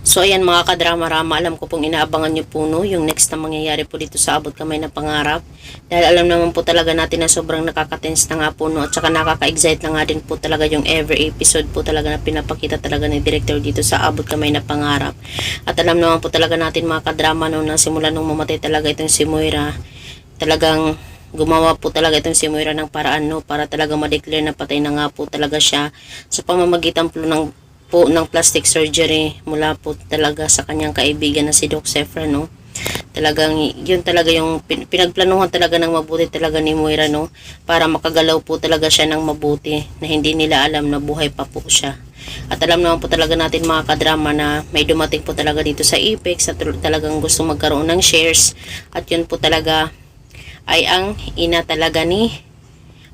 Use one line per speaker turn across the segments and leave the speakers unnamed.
So ayan mga kadrama-rama, alam ko pong inaabangan nyo po no, yung next na mangyayari po dito sa Abot Kamay na Pangarap. Dahil alam naman po talaga natin na sobrang nakaka-tense na nga po no, at saka nakaka-excite na nga din po talaga yung every episode po talaga na pinapakita talaga ni director dito sa Abot Kamay na Pangarap. At alam naman po talaga natin mga kadrama no, na simula nung mamatay talaga itong si Moira, talagang gumawa po talaga itong si Moira ng paraan no, para talaga ma-declare na patay na nga po talaga siya sa pamamagitan po ng plastic surgery mula po talaga sa kanyang kaibigan na si Doc Sefra no. Talagang yun talaga yung pinagplanuhan talaga ng mabuti talaga ni Moira no, para makagalaw po talaga siya ng mabuti na hindi nila alam na buhay pa po siya. At alam naman po talaga natin mga kadrama na may dumating po talaga dito sa Apex at talagang gusto magkaroon ng shares, at yun po talaga ay ang ina talaga ni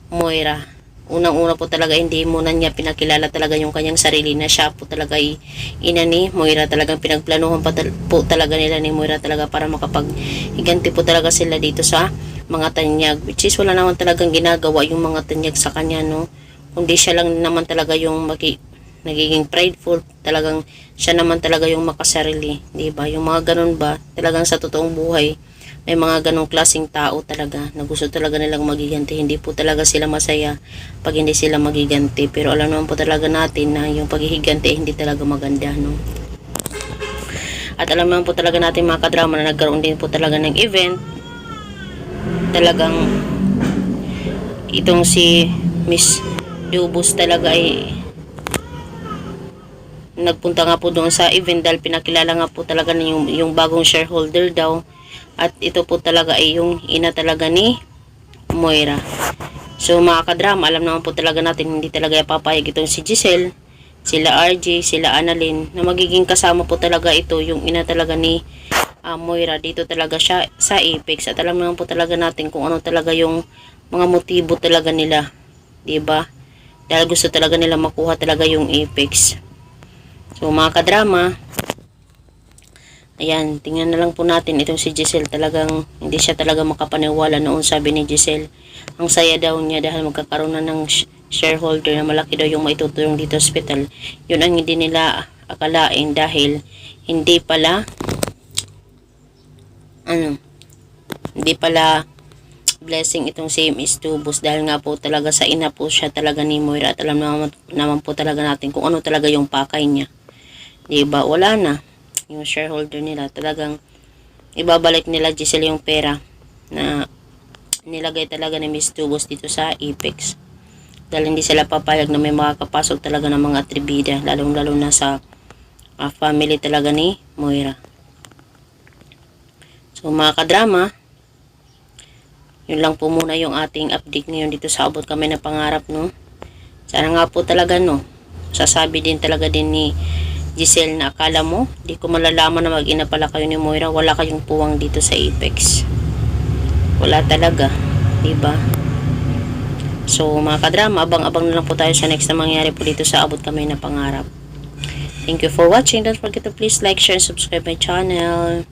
Moira. Unang-una po talaga hindi muna niya pinakilala talaga yung kanyang sarili na siya po talaga ay ina ni Moira. Talagang pinagplanuhan po talaga nila ni Moira talaga para makapaghiganti po talaga sila dito sa mga tanyag, which is wala naman talagang ginagawa yung mga tanyag sa kanya no, kundi siya lang naman talaga yung nagiging prideful. Talagang siya naman talaga yung makasarili, di ba? Yung mga ganun ba talagang sa totoong buhay may mga ganong klaseng tao talaga na gusto talaga nilang magiganti. Hindi po talaga sila masaya pag hindi sila magiganti, pero alam naman po talaga natin na yung paghihiganti hindi talaga maganda no. At alam naman po talaga natin mga kadrama na nagkaroon din po talaga ng event. Talagang itong si Miss Dubus talaga ay nagpunta nga po doon sa event dahil pinakilala nga po talaga na yung bagong shareholder daw. At ito po talaga ay yung ina talaga ni Moira. So mga kadrama, alam naman po talaga natin hindi talaga papayag itong si Giselle, sila RJ, sila Annalyn na magiging kasama po talaga ito yung ina talaga ni Moira dito talaga siya sa Apex. At alam naman po talaga natin kung ano talaga yung mga motibo talaga nila, diba? Dahil gusto talaga nila makuha talaga yung Apex. So mga kadrama, ayan, tingnan na lang po natin itong si Giselle. Talagang hindi siya talaga makapaniwala noon. Sabi ni Giselle, ang saya daw niya dahil magkakaroon na ng shareholder na malaki daw yung maitutulong dito sa hospital. Yun ang hindi nila akalain dahil hindi pala blessing itong si Miss Tubos, dahil nga po talaga sa ina po siya talaga ni Moira. At alam naman po talaga natin kung ano talaga yung pakay niya, diba? Wala na yung shareholder nila, talagang ibabalik nila Giselle yung pera na nilagay talaga ni Miss Tubos dito sa Apex, dahil hindi sila papayag na may makakapasok talaga ng mga atribida, lalong-lalo na sa family talaga ni Moira. So mga kadrama, yun lang po muna yung ating update ngayon dito sa Abot Kamay na Pangarap no. Sana nga po talaga no, sasabi din talaga din ni Giselle na akala mo di ko malalaman na mag-ina pala kayo ni Moira, wala kayong puwang dito sa Apex. Wala talaga, diba? So mga kadrama, abang-abang na lang po tayo sa next na mangyari po dito sa Abot Kamay na Pangarap. Thank you for watching. Don't forget to please like, share, and subscribe my channel.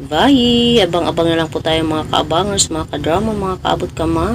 Bye! Abang-abang na lang po tayo mga kaabangers, mga kadrama, mga kaabot kamay.